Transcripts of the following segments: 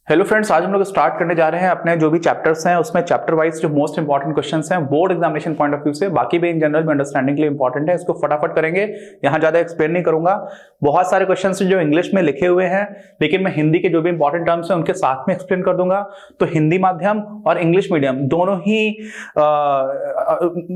Hello friends, आज हम लोग स्टार्ट करने जा रहे हैं अपने जो भी चैप्टर्स हैं उसमें चैप्टर वाइज जो मोस्ट इंपॉर्टेंट क्वेश्चंस हैं board examination point of view से, बाकी भी इन जनरल में अंडरस्टैंडिंग के लिए इंपॉर्टेंट है। इसको फटाफट करेंगे, यहाँ ज्यादा एक्सप्लेन नहीं करूंगा। बहुत सारे क्वेश्चंस जो इंग्लिश में लिखे हुए हैं, लेकिन मैं हिंदी के जो भी इंपॉर्टेंट टर्म्स हैं उनके साथ में एक्सप्लेन कर दूंगा। तो हिंदी माध्यम और इंग्लिश मीडियम दोनों ही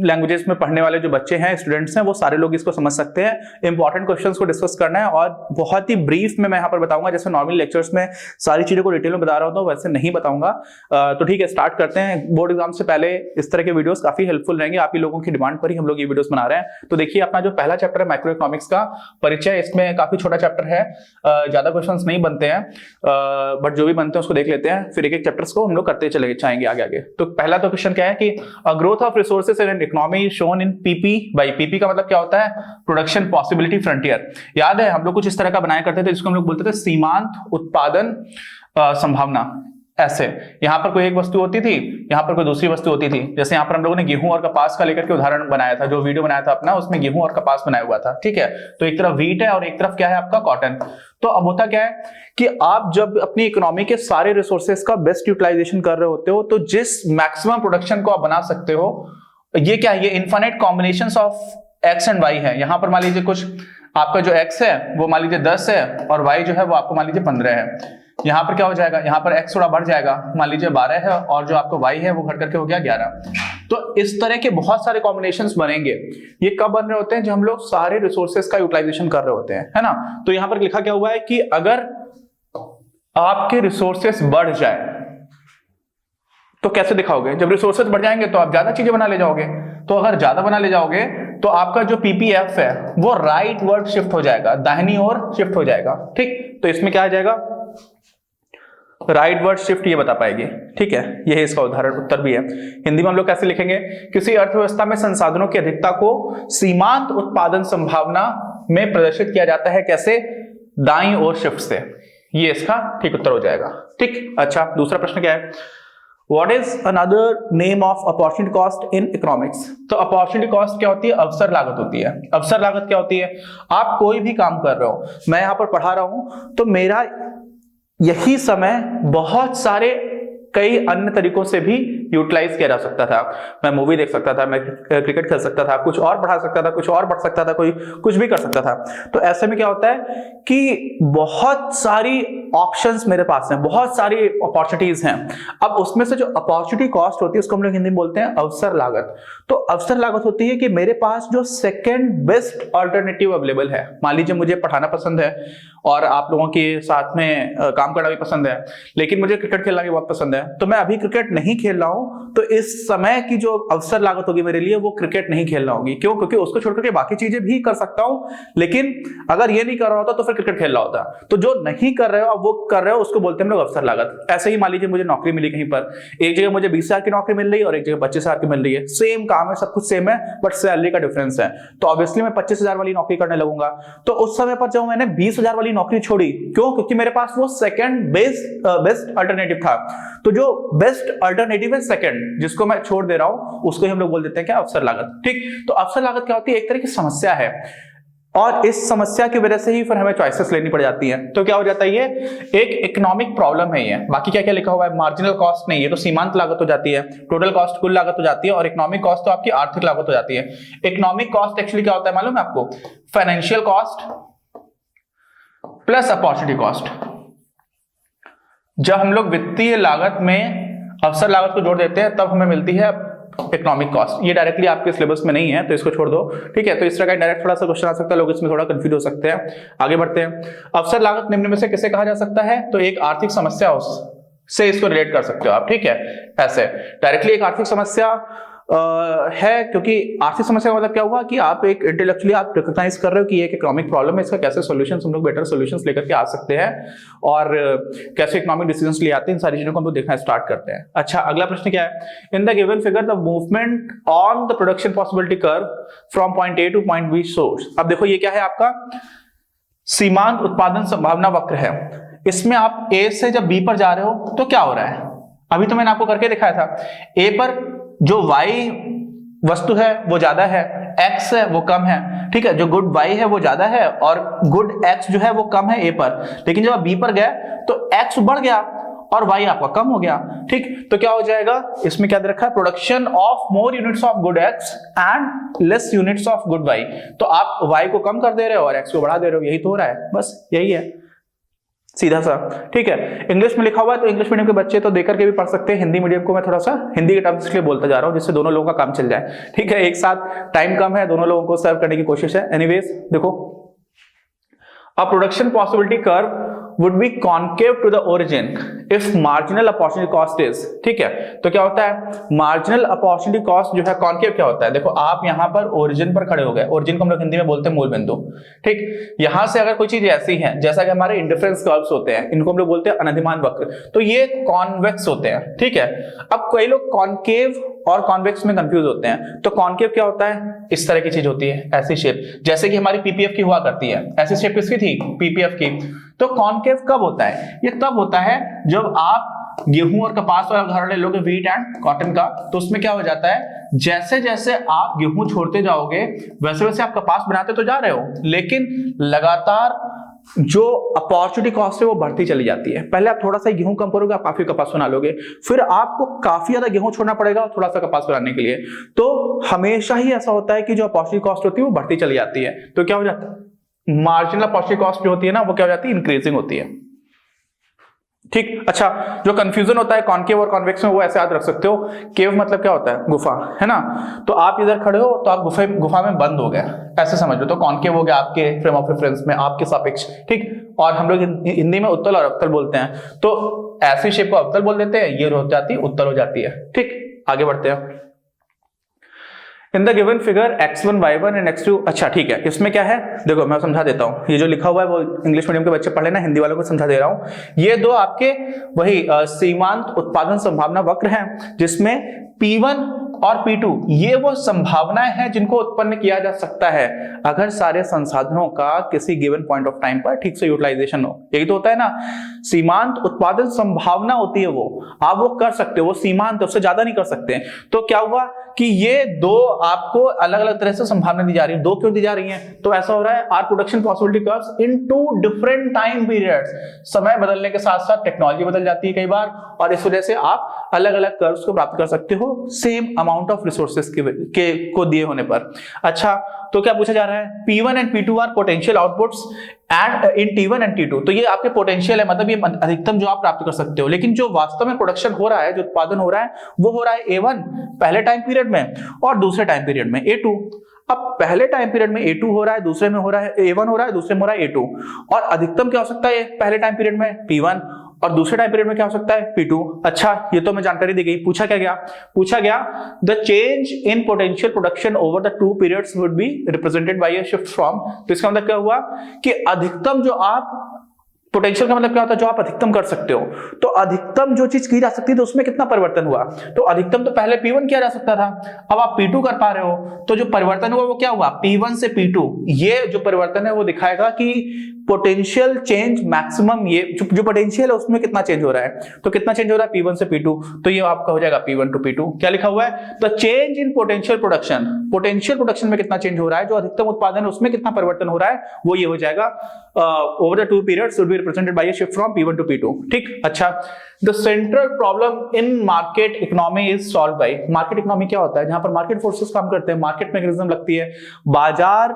लैंग्वेजेस में पढ़ने वाले जो बच्चे हैं, स्टूडेंट्स हैं, वो सारे लोग इसको समझ सकते हैं। इंपॉर्टेंट क्वेश्चन को डिस्कस करना है और बहुत ही ब्रीफ में मैं यहाँ पर बताऊंगा। जैसे नॉर्मल लेक्चर्स में सारी चीजों को डिटेल में बता रहा हूँ तो वैसे नहीं बताऊंगा। तो ठीक है, स्टार्ट करते हैं। बोर्ड एग्जाम से पहले इस तरह के वीडियोस काफी हेल्पफुल रहेंगे, आप ही लोगों की डिमांड पर ही हम लोग ये वीडियोस बना रहे हैं। तो देखिए, अपना जो पहला चैप्टर है माइक्रो इकोनॉमिक्स का परिचय, इसमें काफी छोटा चैप्टर है, ज्यादा क्वेश्चंस नहीं बनते हैं, बट जो भी बनते हैं उसको देख लेते हैं, फिर एक एक चैप्टर्स को हम लोग करते चले जाएंगे आगे आगे। तो पहला तो क्वेश्चन क्या है कि growth of resources in economy shown in PP by. PP का मतलब क्या होता है? Production possibility frontier. याद है हम लोग कुछ इस तरह का बनाया करते थे जिसको हम लोग बोलते थे सीमांत उत्पादन संभावना। ऐसे यहां पर कोई एक वस्तु होती थी, यहां पर कोई दूसरी वस्तु होती थी। जैसे यहां पर हम लोगों ने गेहूं और कपास का लेकर के उदाहरण बनाया था, जो वीडियो बनाया था अपना, उसमें गेहूं और कपास बनाया हुआ था। ठीक है, तो एक तरफ व्हीट है और एक तरफ क्या है आपका कॉटन। तो अब होता क्या है कि आप जब अपनी इकोनॉमी के सारे रिसोर्सेज का बेस्ट यूटिलाइजेशन कर रहे होते हो, तो जिस मैक्सिमम प्रोडक्शन को आप बना सकते हो, ये क्या है? ये infinite combinations of X and Y है। यहां पर मान लीजिए कुछ आपका जो एक्स है वो मान लीजिए 10 है और वाई जो है वो आपको मान लीजिए 15 है। यहां पर क्या हो जाएगा? यहां पर x थोड़ा बढ़ जाएगा, मान लीजिए 12 है, और जो आपको y है वो घट करके हो गया 11। तो इस तरह के बहुत सारे कॉम्बिनेशंस बनेंगे। ये कब बन रहे होते हैं? जब हम लोग सारे रिसोर्सेज का यूटिलाइजेशन कर रहे होते हैं, है ना। तो यहां पर लिखा क्या हुआ है कि अगर आपके रिसोर्सेज बढ़ जाए तो कैसे दिखाओगे? जब रिसोर्सेज बढ़ जाएंगे तो आप ज्यादा चीजें बना ले जाओगे। तो अगर ज्यादा बना ले जाओगे तो आपका जो पीपीएफ है वो राइट वर्ड शिफ्ट हो जाएगा, दाहिनी ओर शिफ्ट हो जाएगा। ठीक, तो इसमें क्या आ जाएगा? राइट वर्ड शिफ्ट ये बता पाएगी। ठीक है, यही इसका उदाहरण उत्तर भी है। हिंदी में हम लोग कैसे लिखेंगे? किसी अर्थव्यवस्था में संसाधनों की अधिकता को सीमांत उत्पादन संभावना में प्रदर्शित किया जाता है। कैसे? दाईं ओर शिफ्ट से। ये इसका ठीक उत्तर हो जाएगा। ठीक, अच्छा, दूसरा प्रश्न क्या है? What is another name of opportunity cost in economics? तो अपॉर्चुनिटी कॉस्ट क्या होती है? अवसर लागत होती है। अवसर लागत क्या होती है? आप कोई भी काम कर रहे हो, मैं यहां पर पढ़ा रहा हूं तो मेरा यही समय बहुत सारे कई अन्य तरीकों से भी यूटिलाइज किया जा सकता था। मैं मूवी देख सकता था, मैं क्रिकेट खेल सकता था, कुछ और पढ़ा सकता था, कुछ और पढ़ सकता था, कोई कुछ भी कर सकता था। तो ऐसे में क्या होता है कि बहुत सारी ऑप्शंस मेरे पास हैं, बहुत सारी अपॉर्चुनिटीज हैं। अब उसमें से जो अपॉर्चुनिटी कॉस्ट होती है उसको हम लोग हिंदी में बोलते हैं अवसर लागत। तो अवसर लागत होती है कि मेरे पास जो सेकेंड बेस्ट ऑल्टरनेटिव अवेलेबल है। मान लीजिए मुझे पढ़ाना पसंद है और आप लोगों के साथ में काम करना भी पसंद है, लेकिन मुझे क्रिकेट खेलना भी बहुत पसंद है, तो मैं अभी क्रिकेट नहीं खेल रहा हूं, तो इस समय की जो अवसर लागत होगी मेरे लिए वो क्रिकेट नहीं खेलना होगी। क्यों? क्योंकि उसको छोड़कर के बाकी चीजें भी कर सकता हूं, लेकिन अगर ये नहीं कर रहा होता तो फिर क्रिकेट खेल रहा होता। तो जो नहीं कर रहे हो अब वो कर रहे हो, उसको बोलते हैं हम लोग अवसर लागत। ऐसे ही मान लीजिए मुझे नौकरी मिली कहीं पर, एक जगह मुझे 20,000 की नौकरी मिल रही है और एक जगह 25,000 की मिल रही है। सेम काम है, सब कुछ सेम है, बट सैलरी का डिफरेंस है। तो ऑब्वियसली मैं 25,000 वाली नौकरी करने लगूंगा। तो उस समय पर जब मैंने 20,000 वाली नौकरी छोड़ी, क्यों? क्योंकि मेरे पास वो सेकंड बेस्ट अल्टरनेटिव था। तो जो बेस्ट अल्टरनेटिव है सेकंड, जिसको मैं छोड़ दे रहा हूं, उसको ही हम लोग बोल देते हैं क्या? अवसर लागत। ठीक, तो अवसर लागत क्या होती है? एक तरह की समस्या है और इस समस्या की वजह से ही फिर हमें चॉइसेस लेनी पड़ जाती है। तो क्या हो जाता है? ये एक इकोनॉमिक प्रॉब्लम है। ये बाकी क्या क्या लिखा हुआ है? मार्जिनल कॉस्ट नहीं, ये तो सीमांत लागत हो जाती है। टोटल कॉस्ट कुल लागत हो जाती है, और इकोनॉमिक कॉस्ट तो आपकी आर्थिक लागत हो जाती है। इकोनॉमिक कॉस्ट एक्चुअली क्या होता है मालूम है आपको? Financial cost plus opportunity cost. जब हम लोग वित्तीय लागत में अवसर लागत को जोड़ देते हैं तब हमें मिलती है इकोनॉमिक कॉस्ट। ये डायरेक्टली आपके सिलेबस में नहीं है तो इसको छोड़ दो। ठीक है, तो इस तरह का डायरेक्ट थोड़ा सा क्वेश्चन आ सकता है, लोग इसमें थोड़ा कंफ्यूज हो सकते हैं। आगे बढ़ते हैं। अवसर लागत निम्न में से किसे कहा जा सकता है? तो एक आर्थिक समस्या से इसको रिलेट कर सकते हो आप। ठीक है, ऐसे डायरेक्टली एक आर्थिक समस्या है, क्योंकि आर्थिक समस्या का मतलब क्या हुआ कि आप एक इंटेलेक्चुअली आप रिकॉग्नाइज कर रहे हो कि ये एक इकोनॉमिक प्रॉब्लम है, इसका कैसे सॉल्यूशंस हम लोग बेटर सॉल्यूशंस लेकर के आ सकते हैं और कैसे इकोनॉमिक डिसीजंस ले आते हैं। इन सारी चीजों को हम लोग देखना स्टार्ट करते हैं। अच्छा, अगला प्रश्न क्या है? In the given figure the movement on the production possibility curve from point A two point be source. अब देखो ये क्या है? आपका सीमांत उत्पादन संभावना वक्र है। इसमें आप ए से जब बी पर जा रहे हो तो क्या हो रहा है? अभी तो मैंने आपको करके दिखाया था। ए पर जो y वस्तु है वो ज्यादा है, x है वो कम है, ठीक है, जो गुड y है वो ज्यादा है और गुड x जो है वो कम है a पर, लेकिन जब आप b पर गए तो x बढ़ गया और y आपका कम हो गया, ठीक। तो क्या हो जाएगा, इसमें क्या दे रखा है, production of more units of good x and less units of good y। तो आप y को कम कर दे रहे हो और x को बढ़ा दे रहे हो, यही तो हो रहा है, बस यही है, सीधा सा, ठीक है। इंग्लिश में लिखा हुआ है तो इंग्लिश मीडियम के बच्चे तो देख करके भी पढ़ सकते हैं, हिंदी मीडियम को मैं थोड़ा सा हिंदी के टर्म्स के लिए बोलता जा रहा हूं जिससे दोनों लोगों का काम चल जाए, ठीक है। एक साथ टाइम कम है, दोनों लोगों को सर्व करने की कोशिश है। एनीवेज देखो, a production possibility curve would be concave to the origin if marginal opportunity cost is, ठीक है। तो क्या होता है, marginal opportunity cost जो है concave क्या होता है, देखो आप यहां पर origin पर खड़े हो गए, origin को हम लोग हिंदी में बोलते हैं मूल बिंदु, ठीक। यहां से अगर कोई चीज ऐसी है जैसा कि हमारे इंडिफरेंस कर्व्स होते हैं, इनको हम लोग बोलते हैं अनधिमान वक्र, तो ये कॉन्वेक्स होते हैं, ठीक है। अब कई लोग कॉन्केव और कॉन्वेक्स में कंफ्यूज होते हैं। तो कॉन्केव क्या होता है, इस तरह की चीज होती है, ऐसी शेप, जैसे कि हमारी पीपीएफ की हुआ करती है, ऐसी शेप किसकी थी, पीपीएफ की। तो कॉन्केव कब होता है, ये तब होता है जब आप गेहूं और कपास वाला उदाहरण ले लोगे, व्हीट एंड कॉटन का, तो उसमें क्या हो जाता है, जैसे जैसे आप गेहूं छोड़ते जाओगे वैसे वैसे आप कपास बनाते तो जा रहे हो, लेकिन लगातार जो अपॉर्चुनिटी कॉस्ट है वो बढ़ती चली जाती है। पहले आप थोड़ा सा गेहूं कम करोगे, आप काफी कपास बना लोगे, फिर आपको काफी ज्यादा गेहूं छोड़ना पड़ेगा थोड़ा सा कपास बनाने के लिए। तो हमेशा ही ऐसा होता है कि जो अपॉर्चुनिटी कॉस्ट होती है वो बढ़ती चली जाती है। तो क्या हो जाता है, मार्जिनल अपॉर्चुनिटी कॉस्ट जो होती है ना वो क्या हो जाती है, इंक्रीजिंग होती है, ठीक। अच्छा, जो कंफ्यूजन होता है कॉनकेव और कॉन्वेक्स में वो ऐसे याद रख सकते हो, केव मतलब क्या होता है, गुफा, है ना। तो आप इधर खड़े हो तो आप गुफा में बंद हो गए, ऐसे समझ लो। तो कॉनकेव हो गया आपके फ्रेम ऑफ रेफरेंस में, आपके सापेक्ष, ठीक। और हम लोग हिंदी में उत्तल और अवतल बोलते हैं, तो ऐसी शेप को अवतल बोल देते हैं, ये हो जाती है उत्तल हो जाती है, ठीक। आगे बढ़ते हैं। In the given figure x1 y1 and x2, अच्छा ठीक है, इसमें क्या है देखो मैं समझा देता हूं, ये जो लिखा हुआ है वो इंग्लिश मीडियम के बच्चे पढ़ लेना, हिंदी वालों को समझा दे रहा हूं। ये दो आपके वही सीमांत उत्पादन संभावना वक्र हैं, जिसमें P1 और P2 ये वो संभावनाएं हैं जिनको उत्पन्न किया जा सकता है अगर सारे संसाधनों का किसी गिवन पॉइंट ऑफ टाइम पर ठीक से यूटिलाइजेशन हो। यही तो होता है ना, सीमांत उत्पादन संभावना होती है, वो आप वो कर सकते हो, वो सीमांत, उससे ज्यादा नहीं कर सकते। तो क्या हुआ कि ये दो आपको अलग अलग तरह से संभावना दी जा रही है। दो क्यों दी जा रही है, तो ऐसा हो रहा है, are production possibility curves in two different time periods, समय बदलने के साथ साथ टेक्नोलॉजी बदल जाती है कई बार, और इस वजह से आप अलग अलग कर्व्स को प्राप्त कर सकते हो सेम अमाउंट ऑफ रिसोर्सेज को दिए होने पर। अच्छा, तो क्या पूछा जा रहा है, P1 and P2 are potential outputs and in T1 and T2, तो ये आपके पोटेंशियल है, मतलब ये अधिकतम जो आप प्राप्त कर सकते हो, लेकिन जो वास्तव में प्रोडक्शन हो रहा है, जो उत्पादन हो रहा है, वो हो रहा है A1 पहले टाइम पीरियड में और दूसरे टाइम पीरियड में A2। अब पहले टाइम पीरियड में A2 हो रहा है, दूसरे में हो रहा है A1 हो रहा है, दूसरे में हो रहा है A2, और अधिकतम क्या हो सकता है पहले टाइम पीरियड में P1 और दूसरे टाइम पीरियड में क्या हो सकता है P2। अच्छा, ये तो मैं जानकारी दी गई। पूछा क्या गया, पूछा गया the change in potential production over the two periods would be represented by a shift from. तो इसका मतलब क्या हुआ कि अधिकतम जो आप पोटेंशियल का मतलब क्या होता है, जो आप अधिकतम कर सकते हो। तो अधिकतम जो चीज की जा सकती है तो उसमें कितना परिवर्तन हुआ, तो अधिकतम तो पहले P1 किया जा सकता था, अब आप P2 कर पा रहे हो, तो जो परिवर्तन हुआ वो क्या हुआ, P1 से P2। ये जो परिवर्तन है वो दिखाएगा कि पोटेंशियल चेंज मैक्सिमम, ये जो पोटेंशियल है उसमें कितना चेंज हो रहा है, तो कितना चेंज हो रहा है P1 से P2, तो ये आपका हो जाएगा P1 to P2। क्या लिखा हुआ है, the change in potential production, potential production में कितना चेंज हो रहा है, जो अधिकतम उत्पादन है उसमें कितना परिवर्तन हो रहा है, वो ये हो जाएगा over the two periods would be represented by a shift from P1 to P2, ठीक। अच्छा, the central problem in market economy is solve by, market economy क्या होता है, जहां पर मार्केट फोर्सेस काम करते हैं, मार्केट मैकेनिज्म लगती है, बाजार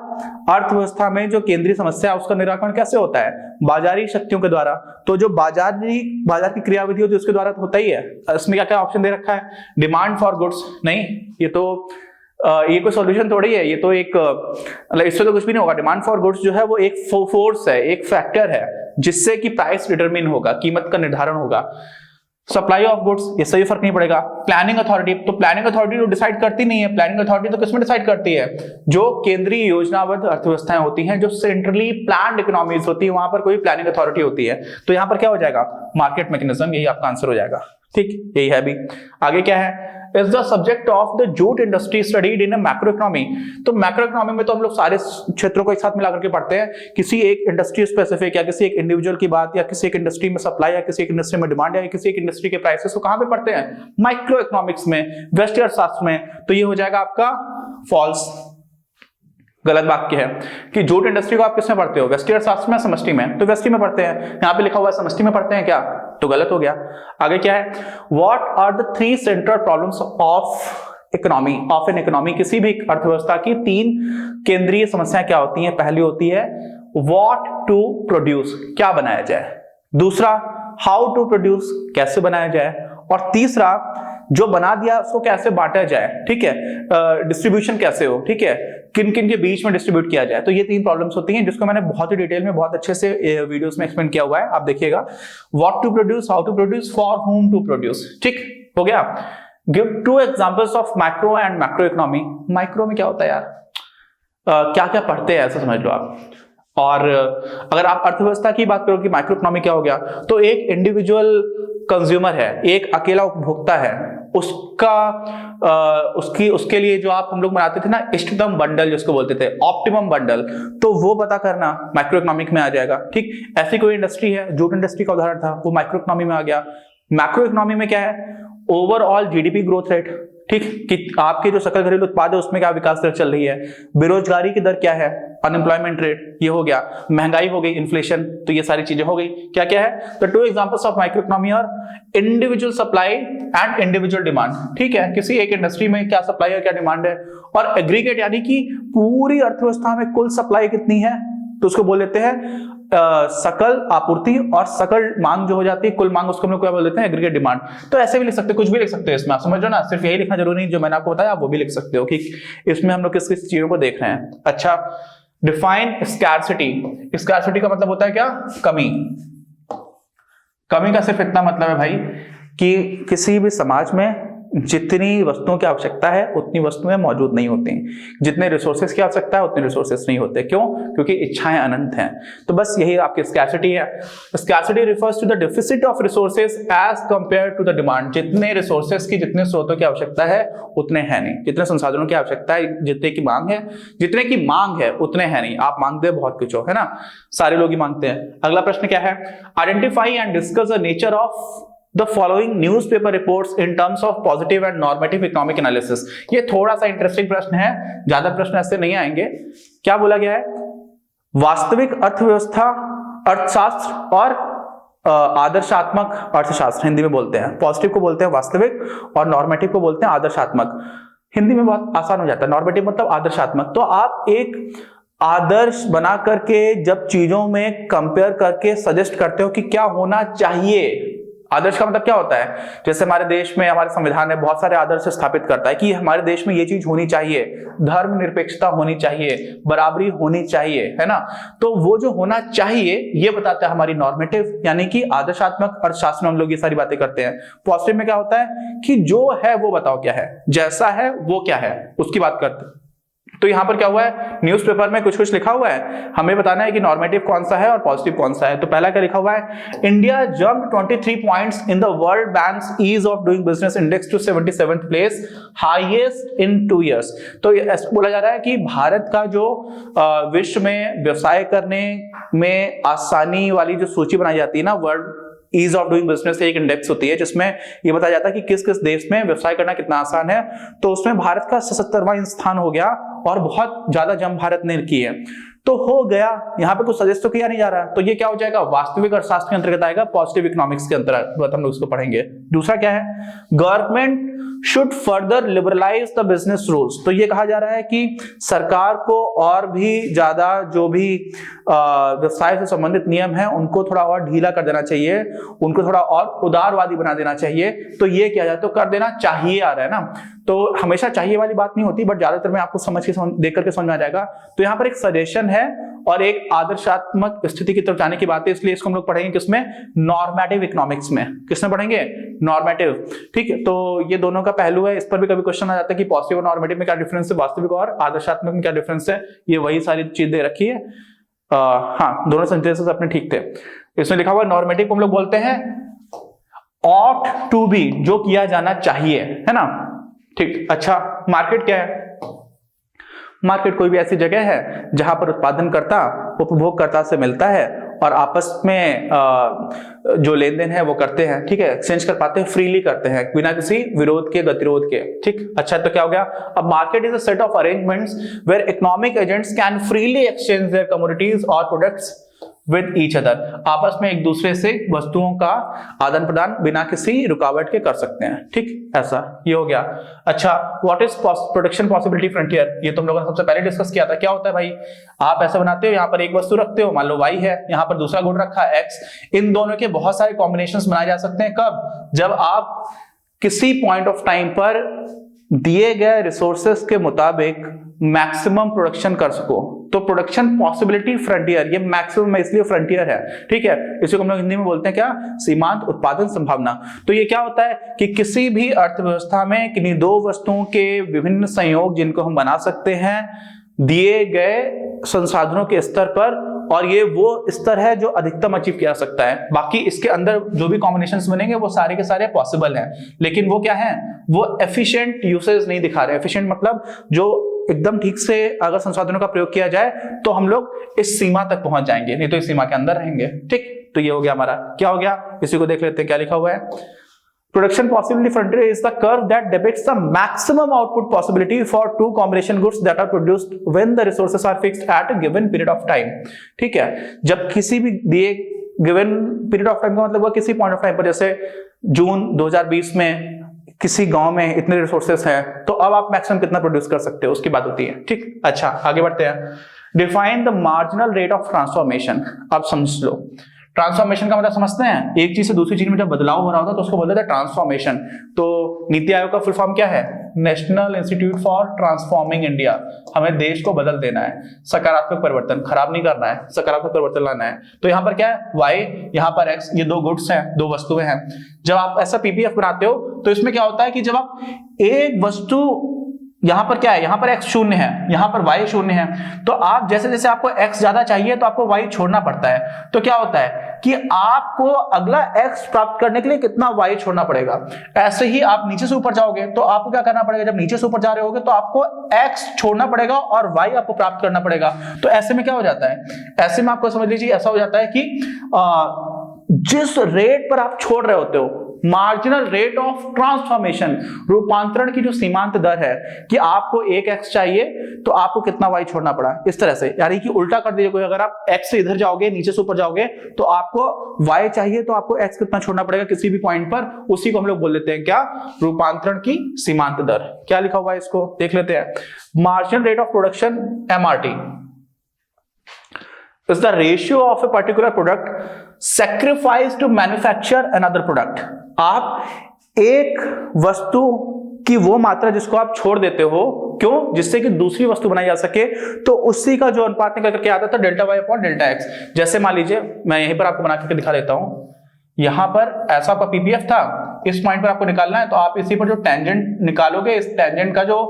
अर्थव्यवस्था में जो केंद्रीय समस्या है उसका निराकरण कैसे होता है, बाजारी शक्तियों के द्वारा। तो जो बाजार की क्रियाविधि होती है उसके द्वारा तो होता ही है। इसमें क्या क्या ऑप्शन दे रखा है, डिमांड फॉर गुड्स, नहीं ये तो ये कोई सॉल्यूशन थोड़ी है, ये तो एक मतलब इससे तो कुछ भी नहीं होगा। डिमांड फॉर गुड्स जो है वो एक फोर्स है, एक फैक्टर है जिससे कि प्राइस डिटरमिन होगा, कीमत का निर्धारण होगा। सप्लाई ऑफ गुड्स, इससे भी फर्क नहीं पड़ेगा। प्लानिंग अथॉरिटी, तो प्लानिंग अथॉरिटी तो डिसाइड करती नहीं है, प्लानिंग अथॉरिटी तो किसमें डिसाइड करती है, जो केंद्रीय योजनाबद्ध अर्थव्यवस्थाएं होती हैं, जो सेंट्रली प्लान्ड इकोनॉमीज होती है, वहां पर कोई प्लानिंग अथॉरिटी होती है। तो यहां पर क्या हो जाएगा, मार्केट मैकेनिज्म, यही आपका आंसर हो जाएगा, ठीक, यही है। अभी आगे क्या है, is the subject of the jute industry studied in a macroeconomy। तो मैक्रोइकोनॉमी में तो हम लोग सारे क्षेत्रों को एक साथ मिला करके पढ़ते हैं, किसी एक इंडस्ट्री स्पेसिफिक या किसी एक इंडिविजुअल की बात, या किसी एक इंडस्ट्री में सप्लाई, या किसी एक इंडस्ट्री में डिमांड, या किसी एक इंडस्ट्री के प्राइसेस को कहां पे पढ़ते हैं, माइक्रो इकोनॉमिक्स में, वेस्टर्न अर्थशास्त्र में। तो ये हो जाएगा आपका फॉल्स, गलत वाक्य है कि जूट इंडस्ट्री को आप किसमें पढ़ते हो, व्यष्टि अर्थशास्त्र में, समष्टि में? तो व्यष्टि में पढ़ते हैं, यहाँ पे लिखा हुआ है समष्टि में पढ़ते हैं क्या, तो गलत हो गया। आगे क्या है, what are the 3 central problems of economy, of an economy, किसी भी अर्थव्यवस्था की 3 केंद्रीय समस्याएं क्या होती हैं? पहली होती है व्हाट टू प्रोड्यूस, क्या बनाया जाए, दूसरा हाउ टू प्रोड्यूस, कैसे बनाया जाए, और तीसरा जो बना दिया उसको कैसे बांटा जाए, ठीक है, डिस्ट्रीब्यूशन कैसे हो, ठीक है, किन किन के बीच में डिस्ट्रीब्यूट किया जाए। तो ये 3 प्रॉब्लम्स होती हैं जिसको मैंने बहुत ही डिटेल में बहुत अच्छे से वीडियोस में एक्सप्लेन किया हुआ है, आप देखिएगा। What to produce, how to produce, for whom to produce, ठीक हो गया। Give 2 examples of micro and macro economy. Micro में क्या होता है यार, क्या क्या पढ़ते हैं ऐसा समझ लो आप। और अगर आप अर्थव्यवस्था की बात करो कि माइक्रो इकोनॉमी क्या हो गया, तो एक इंडिविजुअल कंज्यूमर है, एक अकेला उपभोक्ता है, उसके लिए जो आप हम लोग बनाते थे ना इष्टतम बंडल जिसको बोलते थे, ऑप्टिमम बंडल, तो वो पता करना माइक्रो इकोनॉमिक में आ जाएगा, ठीक। ऐसी कोई इंडस्ट्री है, जूट इंडस्ट्री का उदाहरण था, वो माइक्रो इकोनॉमी में आ गया। मैक्रो इकोनॉमी में क्या है, ओवरऑल जीडीपी ग्रोथ रेट, ठीक, कि आपके जो सकल घरेलू उत्पाद है उसमें क्या विकास दर चल रही है, बेरोजगारी की दर क्या है, अनएम्प्लॉयमेंट रेट, ये हो गया, महंगाई हो गई, इन्फ्लेशन, तो ये सारी चीजें हो गई। क्या क्या है, तो 2 examples of micro economy are individual supply and individual demand, ठीक है, किसी एक इंडस्ट्री में क्या सप्लाई और क्या डिमांड है, और एग्रीगेट यानी कि पूरी अर्थव्यवस्था में कुल सप्लाई कितनी है, तो उसको बोल लेते हैं सकल आपूर्ति, और सकल मांग जो हो जाती है, कुल मांग, उसको हम लोग क्या बोल देते हैं, एग्रीगेट डिमांड। तो ऐसे भी लिख सकते हैं, कुछ भी लिख सकते हैं इसमें, आप समझ रहे हो ना, सिर्फ यही लिखना जरूरी नहीं जो मैंने आपको बताया, आप वो भी लिख सकते हो कि इसमें हम लोग किस किस चीजों को देख रहे हैं। अच्छा, डिफाइन स्कैर्सिटी। स्कैर्सिटी का मतलब होता है क्या, कमी। कमी का सिर्फ इतना मतलब है भाई कि किसी भी समाज में जितनी वस्तुओं की आवश्यकता है उतनी वस्तुएं मौजूद नहीं होती, जितने रिसोर्सेज की आवश्यकता है उतने रिसोर्सेज नहीं होते। क्यों? क्योंकि इच्छाएं अनंत हैं। तो बस यही आपकी स्कैर्सिटी है। Scarcity refers to the deficit of resources as compare to the demand. जितने रिसोर्सेज की, जितने स्रोतों की आवश्यकता है उतने है नहीं, जितने संसाधनों की आवश्यकता है, जितने की मांग है, जितने की मांग है उतने है नहीं। आप मांगते हैं बहुत कुछ हो, है ना, सारे लोग ही मांगते हैं। अगला प्रश्न क्या है, identify and discuss the nature of The following newspaper reports in terms of positive and normative economic analysis। ये थोड़ा सा इंटरेस्टिंग प्रश्न है, ज्यादा प्रश्न ऐसे नहीं आएंगे। क्या बोला गया है, वास्तविक अर्थव्यवस्था, अर्थशास्त्र और आदर्शात्मक अर्थशास्त्र, हिंदी में बोलते हैं। पॉजिटिव को बोलते हैं वास्तविक और नॉर्मेटिव को बोलते हैं आदर्शात्मक। हिंदी में बहुत आसान हो जाता है, नॉर्मेटिव मतलब आदर्शात्मक। तो आप एक आदर्श बना करके जब चीजों में कंपेयर करके सजेस्ट करते हो कि क्या होना चाहिए। आदर्श का मतलब क्या होता है, जैसे हमारे देश में हमारे संविधान ने बहुत सारे आदर्श स्थापित करता है कि हमारे देश में ये चीज होनी चाहिए, धर्मनिरपेक्षता होनी चाहिए, बराबरी होनी चाहिए, है ना। तो वो जो होना चाहिए ये बताता है हमारी नॉर्मेटिव, यानी कि आदर्शात्मक अर्थशास्त्र में हम लोग ये सारी बातें करते हैं। पॉजिटिव में क्या होता है कि जो है वो बताओ क्या है, जैसा है वो क्या है, उसकी बात करते हैं। तो यहां पर क्या हुआ है, न्यूज़पेपर में कुछ कुछ लिखा हुआ है, हमें बताना है कि नॉर्मेटिव कौन सा है और पॉजिटिव कौन सा है। तो पहला क्या लिखा हुआ है, India jump 23 points in the World Bank's ease of doing business index to 77th place, highest in 2 years। तो ऐसा बोला जा रहा है कि भारत का जो विश्व में व्यवसाय करने में आसानी वाली जो सूची बनाई जाती है ना, world ease of doing business एक इंडेक्स होती है जिसमें ये बताया जाता है कि किस किस देश में व्यवसाय करना कितना आसान है। तो उसमें भारत का 77वां स्थान हो गया और बहुत ज्यादा जंप भारत ने की है। तो हो गया, यहाँ पे कुछ सजेस्ट तो किया नहीं जा रहा, तो ये क्या हो जाएगा, वास्तविक अर्थशास्त्र के अंतर्गत आएगा, पॉजिटिव इकोनॉमिक्स के अंतर्गत हम लोग इसको पढ़ेंगे। दूसरा क्या है, government should further liberalise the business rules. तो ये कहा जा रहा है कि सरकार को और भी ज्यादा जो भी व्यवसाय से संबंधित नियम है उनको थोड़ा और ढीला कर देना चाहिए, उनको थोड़ा और उदारवादी बना देना चाहिए। तो ये किया जाए, तो कर देना चाहिए आ रहा है ना, तो हमेशा चाहिए वाली बात नहीं होती, बट ज्यादातर में आपको समझ के देख करके समझ में आ जाएगा। तो यहाँ पर एक सजेशन है और एक आदर्शात्मक स्थिति की तरफ जाने की बात है, इसलिए इसको हम लोग पढ़ेंगे किसमें, नॉर्मेटिव इकोनॉमिक्स में। किसमें पढ़ेंगे, नॉर्मेटिव, ठीक है। तो ये दोनों का पहलू है, इस पर भी कभी क्वेश्चन आ जाता है कि पॉजिटिव और नॉर्मेटिव में क्या डिफरेंस है, वास्तविक और आदर्शात्मक में क्या डिफरेंस है। ये वही सारी चीज दे रखी है। हाँ, दोनों सेंटेंसेस अपने ठीक थे। इसमें लिखा हुआ नॉर्मेटिव को हम लोग बोलते हैं ऑट टू बी, जो किया जाना चाहिए, है ना, ठीक। अच्छा, मार्केट क्या है, मार्केट कोई भी ऐसी जगह है जहां पर उत्पादनकर्ता उपभोगकर्ता से मिलता है और आपस में जो लेन देन है वो करते हैं, ठीक है, एक्सचेंज कर पाते हैं, फ्रीली करते हैं बिना किसी विरोध के, गतिरोध के, ठीक। अच्छा, तो क्या हो गया, अब market is a set of arrangements where economic agents can freely exchange their commodities और प्रोडक्ट्स विद ईच अदर, आपस में एक दूसरे से वस्तुओं का आदान प्रदान बिना किसी रुकावट के कर सकते हैं, ठीक, ऐसा ये हो गया। अच्छा, what is production possibility frontier, ये तुम लोगों ने सबसे पहले डिस्कस किया था। क्या होता है भाई, आप ऐसा बनाते हो, यहाँ पर एक वस्तु रखते हो, मान लो y है, यहाँ पर दूसरा गुण रखा है x, इन दोनों के बहुत सारे कॉम्बिनेशंस बनाए जा सकते हैं। कब, जब आप किसी पॉइंट ऑफ टाइम पर दिए गए रिसोर्सेस के मुताबिक मैक्सिमम प्रोडक्शन कर सको, तो प्रोडक्शन पॉसिबिलिटी फ्रंटियर, ये मैक्सिमम है इसलिए फ्रंटियर है, ठीक है। इसे हम लोग हिंदी में बोलते हैं क्या, सीमांत उत्पादन संभावना। तो ये क्या होता है कि किसी भी अर्थव्यवस्था में किन्हीं दो वस्तुओं के विभिन्न संयोग जिनको हम बना सकते हैं दिए गए संसाधनों के स्तर पर, और ये वो स्तर है जो अधिकतम अचीव किया जा सकता है। बाकी इसके अंदर जो भी कॉम्बिनेशंस बनेंगे वो सारे के सारे पॉसिबल हैं, लेकिन वो क्या है, वो एफिशिएंट यूसेज नहीं दिखा रहे। एफिशिएंट मतलब जो एकदम ठीक से अगर संसाधनों का प्रयोग किया जाए तो हम लोग इस सीमा तक पहुंच जाएंगे, नहीं तो इस सीमा के अंदर रहेंगे, ठीक। तो ये हो गया हमारा, क्या हो गया, इसी को देख लेते हैं क्या लिखा हुआ है। Production possibility frontier is the curve that depicts the maximum output possibility for two combination goods that are produced when the resources are fixed at a given period of time, ठीक है। जब किसी भी दिए given period of time का मतलब हुआ किसी point of time पर, जैसे जून 2020 में किसी गांव में इतने रिसोर्सेस हैं, तो अब आप मैक्सिमम कितना प्रोड्यूस कर सकते हो उसकी बात होती है, ठीक। अच्छा, आगे बढ़ते हैं। Define the marginal rate of transformation, अब समझ लो ट्रांसफॉर्मेशन का मतलब समझते हैं, एक चीज से दूसरी चीज में जब बदलाव हो रहा होता है तो उसको बोलते हैं ट्रांसफॉर्मेशन। तो नीति आयोग का फुल फॉर्म क्या है, national institute for transforming India. हमें देश को बदल देना है, सकारात्मक परिवर्तन, खराब नहीं करना है, सकारात्मक परिवर्तन लाना है। तो यहाँ पर क्या है, y, यहाँ पर x, ये दो गुड्स हैं, दो वस्तुएं हैं। जब आप ऐसा पीपीएफ बनाते हो तो इसमें क्या होता है कि जब आप एक वस्तु, यहां पर क्या है, यहां पर x शून्य है, यहां पर y शून्य है, तो आप जैसे जैसे आपको x ज्यादा चाहिए तो आपको y छोड़ना पड़ता है। तो क्या होता है कि आपको अगला x प्राप्त करने के लिए कितना y छोड़ना पड़ेगा। ऐसे ही आप नीचे से ऊपर जाओगे तो आपको क्या करना पड़ेगा, जब नीचे से ऊपर जा रहे होगे तो आपको x छोड़ना पड़ेगा और y आपको प्राप्त करना पड़ेगा। तो ऐसे में क्या हो जाता है, ऐसे में आपको समझ लीजिए ऐसा हो जाता है कि जिस रेट पर आप छोड़ रहे होते हो, मार्जिनल रेट ऑफ ट्रांसफॉर्मेशन, रूपांतरण की जो सीमांत दर है कि आपको एक x चाहिए तो आपको कितना y छोड़ना पड़ा, इस तरह से, यानी कि उल्टा कर दीजिए कोई, अगर आप x से इधर जाओगे, नीचे से ऊपर जाओगे, तो आपको y चाहिए तो आपको x कितना छोड़ना पड़ेगा किसी भी पॉइंट पर, उसी को हम लोग बोल देते हैं क्या, रूपांतरण की सीमांत दर। क्या लिखा हुआ है इसको देख लेते हैं। Marginal rate of production, MRT, is the ratio of a particular product sacrificed to manufacture another product। आप एक वस्तु की वो मात्रा जिसको आप छोड़ देते हो, क्यों, जिससे कि दूसरी वस्तु बनाई जा सके, तो उसी का जो अनुपात निकल करके आता था delta Y upon delta X. जैसे मान लीजिए मैं यहीं पर आपको बना करके दिखा देता हूं, यहां पर ऐसा आपका पीपीएफ था, इस पॉइंट पर आपको निकालना है, तो आप इसी पर जो टेंजेंट निकालोगे, इस टेंजेंट का जो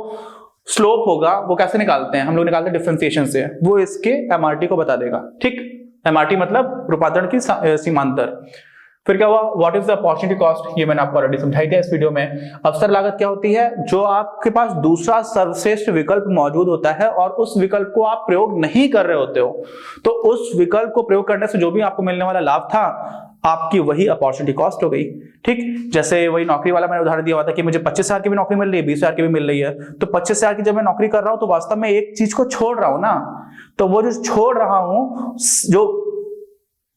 स्लोप होगा वो कैसे निकालते हैं, हम लोग निकालते हैं डिफरेंशिएशन से, वो इसके एमआरटी को बता देगा, ठीक। एमआरटी मतलब रूपांतरण की सीमांत दर। फिर क्या हुआ, what is the opportunity cost, ये मैंने आपको ऑलरेडी समझाई थी इस वीडियो में। अवसर लागत क्या होती है, जो आपके पास दूसरा सर्वश्रेष्ठ विकल्प मौजूद होता है और उस विकल्प को आप प्रयोग नहीं कर रहे होते हो, तो उस विकल्प को प्रयोग करने से जो भी आपको मिलने वाला लाभ था, आपकी वही अपॉर्चुनिटी कॉस्ट हो गई, ठीक। जैसे वही नौकरी वाला मैंने उदाहरण दिया हुआ था कि मुझे 25,000 की भी नौकरी मिल रही है, 20,000 की भी मिल रही है, तो 25,000 की जब मैं नौकरी कर रहा हूं तो वास्तव में एक चीज को छोड़ रहा हूं ना, तो वो जो छोड़ रहा हूं, जो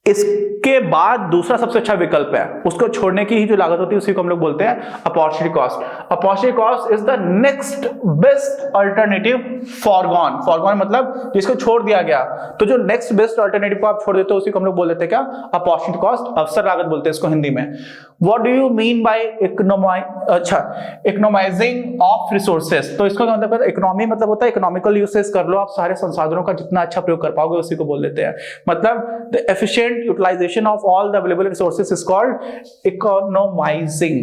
इसके बाद दूसरा सबसे अच्छा विकल्प है, उसको छोड़ने की ही जो लागत होती है उसी को हम लोग बोलते हैं opportunity cost. Opportunity cost is the next best alternative foregone. Foregone मतलब जिसको छोड़ दिया गया, तो जो नेक्स्ट बेस्ट अल्टरनेटिव को आप छोड़ देते हो उसी को हम लोग बोल देते हैं क्या, अपॉर्चुनिटी कॉस्ट, अवसर लागत बोलते हैं इसको हिंदी में। What do you mean by economising of resources, तो इसका मतलब इकोनॉमी मतलब होता है इकोनॉमिकल यूसेज कर लो आप, सारे संसाधनों का जितना अच्छा प्रयोग कर पाओगे उसी को बोल देते हैं। मतलब the efficient utilization of all the available resources is called economizing,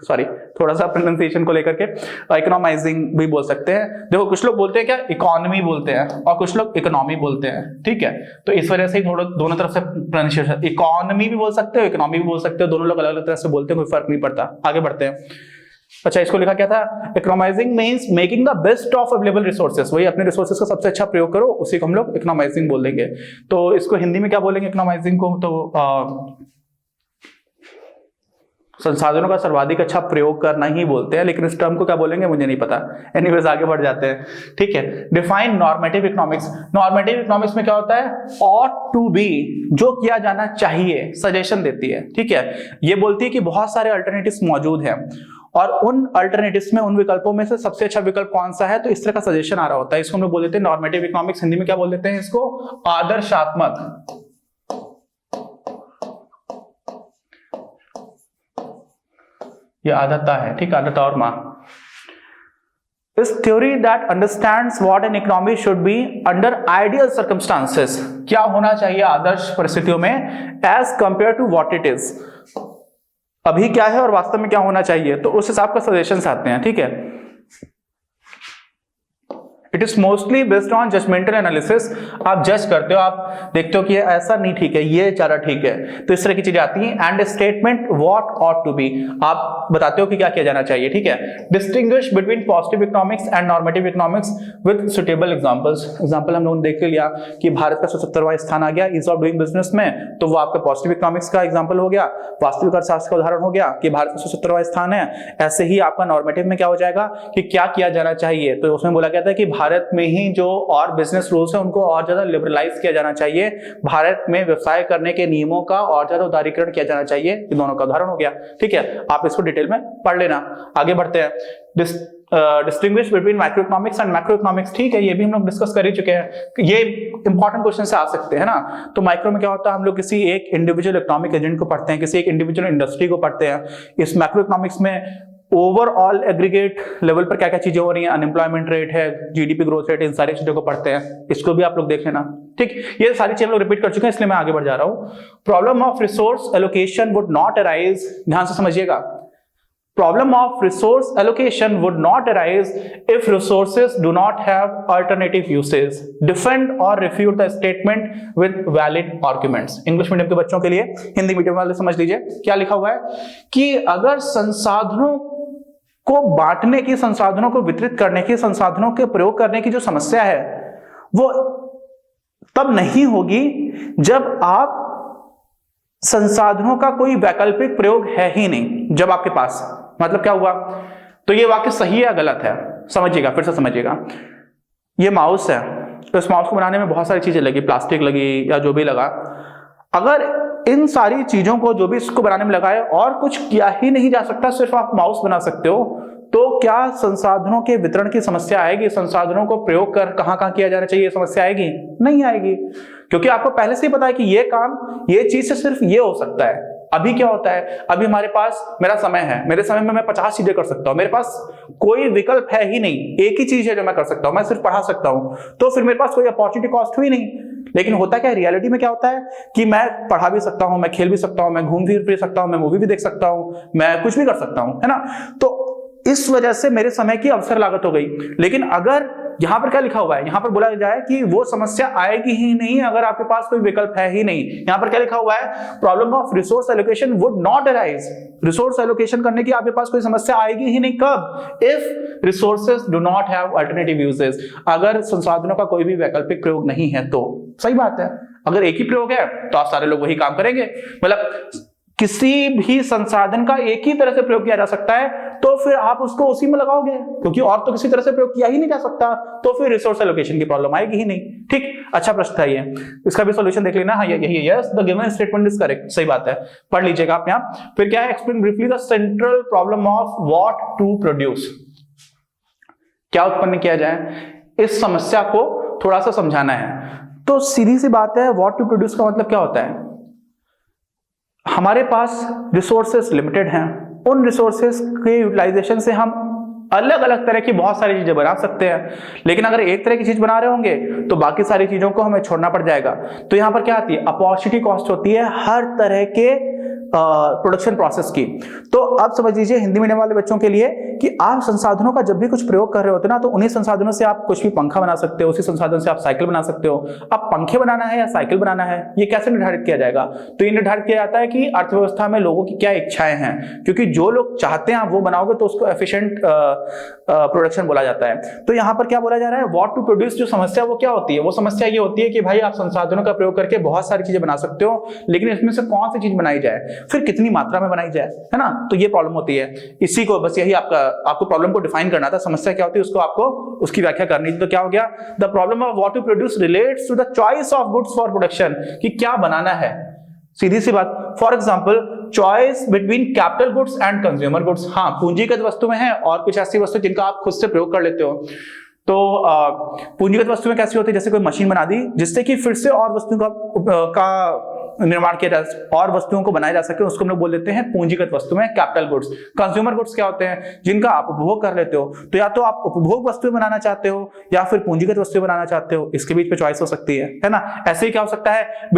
sorry थोड़ा सा प्रोनाउंसिएशन को लेकर के इकोनॉमाइजिंग भी बोल सकते हैं। देखो कुछ लोग बोलते हैं क्या, इकोनॉमी बोलते हैं और कुछ लोग इकोनॉमी बोलते हैं, ठीक है। तो इस वजह से ही थोड़ा दोनों तरफ से प्रोनाउंसिएशन, इकोनॉमी भी बोल सकते हो, इकोनॉमी भी बोल सकते हो, दोनों लोग अलग अलग तरह से बोलते हैं, कोई फर्क नहीं पड़ता। आगे बढ़ते हैं। अच्छा, इसको लिखा क्या था? Economising means making the best of available resources, वही अपने रिसोर्सेस का सबसे अच्छा प्रयोग करो, उसी को हम लोग इकोनॉमाइजिंग बोल देंगे। तो इसको हिंदी में क्या बोलेंगे इकोनॉमाइजिंग को? तो संसाधनों का सर्वाधिक अच्छा प्रयोग करना ही बोलते हैं, लेकिन इस टर्म को क्या बोलेंगे मुझे नहीं पता। एनीवेज आगे बढ़ जाते हैं, ठीक है। Define normative economics. Normative economics में क्या होता है? ऑट टू बी, जो किया जाना चाहिए, सजेशन देती है, ठीक है। ये बोलती है कि बहुत सारे अल्टरनेटिव्स मौजूद हैं और उन अल्टरनेटिव्स में, उन विकल्पों में से सबसे अच्छा विकल्प कौन सा है, तो इस तरह का सजेशन आ रहा होता है। इसको हम लोग बोल देते हैं नॉर्मेटिव इकोनॉमिक्स। हिंदी में क्या बोल देते हैं इसको? आदर्शात्मक। ये आदता है, ठीक, आदता और मां। इस theory that understands what an economy should be under ideal circumstances, क्या होना चाहिए आदर्श परिस्थितियों में, as compare to what it is, अभी क्या है और वास्तव में क्या होना चाहिए, तो उस हिसाब का सजेशंस आते हैं, ठीक है। It is mostly based on judgemental analysis. आप जज करते हो, आप देखते हो कि ये ऐसा नहीं ठीक है, ये ज्यादा ठीक है, तो इस तरह की चीजें आती हैं। And statement what ought to be, आप बताते हो कि क्या किया जाना चाहिए, ठीक है। Distinguish between positive economics and normative economics with suitable examples. Example हम लोगों ने देख लिया कि भारत का 77वां स्थान आ गया ईज ऑफ डूइंग बिजनेस में, तो वो आपका पॉजिटिव इकोनॉमिक्स का एग्जांपल हो गया, वास्तविक अर्थशास्त्र का उदाहरण हो गया कि भारत का 77वां स्थान है। ऐसे ही आपका नॉर्मेटिव में क्या हो जाएगा कि क्या किया जाना चाहिए, तो उसमें बोला गया था कि भारत में ही जो और बिजनेस रूल्स है उनको और ज्यादा लिबरलाइज किया जाना चाहिए, भारत में व्यवसाय करने के नियमों का और ज्यादा उदारीकरण किया जाना चाहिए। ये दोनों का उदाहरण हो गया, ठीक है। आप इसको डिटेल में पढ़ लेना। आगे बढ़ते हैं। Distinguish between micro economics and macro economics, ठीक है, ये भी हम लोग डिस्कस कर ही चुके हैं। ये इंपॉर्टेंट क्वेश्चन से आ सकते हैं ना। तो माइक्रो में क्या होता है, हम लोग किसी एक इंडिविजुअल इकोनॉमिक एजेंट को पढ़ते हैं, किसी एक इंडिविजुअल इंडस्ट्री को पढ़ते हैं। इस मैक्रो इकोनॉमिक्स में ओवरऑल एग्रीगेट लेवल पर क्या क्या चीजें हो रही हैं, अनएम्प्लॉयमेंट रेट है, जीडीपी ग्रोथ रेट, इन सारी चीजों को पढ़ते हैं। इसको भी आप लोग देख लेना, ठीक। ये सारी चीजें लोग रिपीट कर चुके हैं, इसलिए मैं आगे बढ़ जा रहा हूं। Problem of resource allocation would not arise, ध्यान से समझिएगा। Problem of resource allocation would not arise if resources do not have alternative uses. Defend or refute the statement with valid arguments. English medium के बच्चों के लिए, Hindi medium वाले समझ लीजिए क्या लिखा हुआ है कि अगर संसाधनों को बांटने की, संसाधनों को वितरित करने की, संसाधनों के प्रयोग करने की जो समस्या है वो तब नहीं होगी जब आप संसाधनों का कोई वैकल्पिक प्रयोग है ही नहीं, जब आपके पास, मतलब क्या हुआ, तो ये वाक्य सही है या गलत है, समझिएगा, फिर से समझिएगा। ये माउस है, तो इस माउस को बनाने में बहुत सारी चीजें लगी, प्लास्टिक लगी या जो भी लगा। अगर इन सारी चीजों को, जो भी इसको बनाने में लगा है, और कुछ किया ही नहीं जा सकता, सिर्फ आप माउस बना सकते हो, तो क्या संसाधनों के वितरण की समस्या आएगी? संसाधनों को प्रयोग कर कहां किया जाना चाहिए, समस्या आएगी? नहीं आएगी, क्योंकि आपको पहले से ही पता है कि ये काम, ये चीज से सिर्फ ये हो सकता है। अभी क्या होता है, अभी हमारे पास मेरा समय है, मेरे समय में मैं 50 चीजें कर सकता हूं, मेरे पास कोई विकल्प है ही नहीं, एक ही चीज है जो मैं कर सकता हूं, मैं सिर्फ पढ़ा सकता हूं, तो फिर मेरे पास कोई अपॉर्चुनिटी कॉस्ट हुई नहीं। लेकिन होता क्या है, रियलिटी में क्या होता है कि मैं पढ़ा भी सकता हूं, मैं खेल भी सकता हूं, मैं घूम फिर भी सकता हूं, मैं मूवी भी देख सकता हूं, मैं कुछ भी कर सकता हूं, है ना। तो इस वजह से मेरे समय की अवसर लागत हो गई। लेकिन अगर यहां पर क्या लिखा हुआ है, यहां पर बोला जाए कि वो समस्या आएगी ही नहीं अगर आपके पास कोई विकल्प है ही नहीं। यहां पर क्या लिखा हुआ है, problem of resource allocation would not arise. Resource allocation करने की आपके पास कोई समस्या आएगी ही नहीं, कब? If resources do not have alternative uses, अगर संसाधनों का कोई भी वैकल्पिक प्रयोग नहीं है तो। सही बात है, अगर एक ही प्रयोग है तो आप सारे लोग वही काम करेंगे, मतलब किसी भी संसाधन का एक ही तरह से प्रयोग किया जा सकता है, तो फिर आप उसको उसी में लगाओगे, क्योंकि और तो किसी तरह से प्रयोग किया ही नहीं जा सकता, तो फिर रिसोर्स एलोकेशन की प्रॉब्लम आएगी ही नहीं, ठीक। अच्छा प्रश्न था ये, इसका भी सॉल्यूशन देख लेना। हाँ, यही है, yes the given statement is correct, सही बात है, पढ़ लीजिएगा आप यहाँ। फिर क्या है, explain briefly the central problem of what to produce, क्या उत्पन्न किया जाए, इस समस्या को थोड़ा सा समझाना है। तो सीधी सी बात है, व्हाट टू प्रोड्यूस का मतलब क्या होता है, हमारे पास रिसोर्सेस लिमिटेड हैं, उन रिसोर्सेस के यूटिलाइजेशन से हम अलग अलग तरह की बहुत सारी चीजें बना सकते हैं, लेकिन अगर एक तरह की चीज बना रहे होंगे तो बाकी सारी चीजों को हमें छोड़ना पड़ जाएगा। तो यहां पर क्या आती है, अपॉर्चुनिटी कॉस्ट होती है हर तरह के प्रोडक्शन प्रोसेस की। तो अब समझ लीजिए हिंदी मीडियम वाले बच्चों के लिए कि आप संसाधनों का जब भी कुछ प्रयोग कर रहे होते ना, तो उन्हीं संसाधनों से आप कुछ भी पंखा बना सकते हो, उसी संसाधन से आप साइकिल बना सकते हो। अब पंखे बनाना है या साइकिल बनाना है, ये कैसे निर्धारित किया जाएगा? तो ये निर्धारित किया जाता है कि अर्थव्यवस्था में लोगों की क्या इच्छाएं हैं, क्योंकि जो लोग चाहते हैं आप वो बनाओगे तो उसको एफिशिएंट प्रोडक्शन बोला जाता है। तो यहाँ पर क्या बोला जा रहा है, व्हाट टू प्रोड्यूस, जो समस्या वो क्या होती है? वो समस्या ये होती है कि भाई आप संसाधनों का प्रयोग करके बहुत सारी चीजें बना सकते हो, लेकिन इसमें से कौन सी चीज बनाई जाए, फिर कितनी मात्रा में बनाई जाए, है ना? तो ये प्रॉब्लम होती है। इसी को बस यही आपको प्रॉब्लम को डिफाइन करना था, समस्या क्या होती है उसको आपको उसकी व्याख्या करनी थी। तो क्या हो गया, the problem of what to produce relates to the choice of goods for production, कि क्या बनाना है, सीधी सी बात। For example choice between capital goods and consumer goods. हाँ, पूंजीगत वस्तु में है और कुछ ऐसी वस्तु जिनका आप खुद से प्रयोग कर लेते हो। तो पूंजीगत वस्तुएं कैसी होती है, जैसे कोई मशीन बना दी जिससे कि फिर से और वस्तुओं का निर्माण किया जा और वस्तुओं को बनाया जा सके, उसको हम लोग बोल देते हैं पूंजीगत वस्तुएं, कैपिटल गुड्स। कंज्यूमर गुड्स क्या होते हैं, जिनका आप उपभोग कर लेते हो। तो या तो आप उपभोग वस्तुएं बनाना चाहते हो या फिर पूंजीगत वस्तुएं बनाना चाहते हो, इसके बीच पे चॉइस हो सकती है ना? ऐसे ही क्या हो सकता है,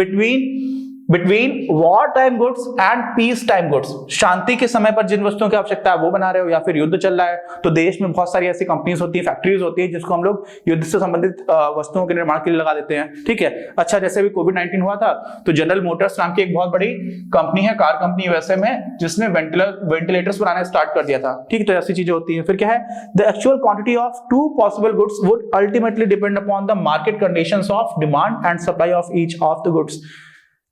between war time goods and peace time goods, शांति के समय पर जिन वस्तुओं की आवश्यकता है वो बना रहे हो, या फिर युद्ध चल रहा है तो देश में बहुत सारी ऐसी कंपनीज होती है, फैक्ट्रीज होती है, जिसको हम लोग युद्ध से संबंधित वस्तुओं के निर्माण के लिए लगा देते हैं। ठीक है, अच्छा, जैसे अभी कोविड-19 हुआ था तो जनरल मोटर्स नाम की एक बहुत बड़ी कंपनी है, कार कंपनी यूएसए में, जिसने वेंटिलेटर्स बनाना स्टार्ट कर दिया था। ठीक है, तो ऐसी चीजें होती है। फिर क्या है, the actual quantity of two possible goods would ultimately depend upon the market conditions of demand and supply of each of the goods.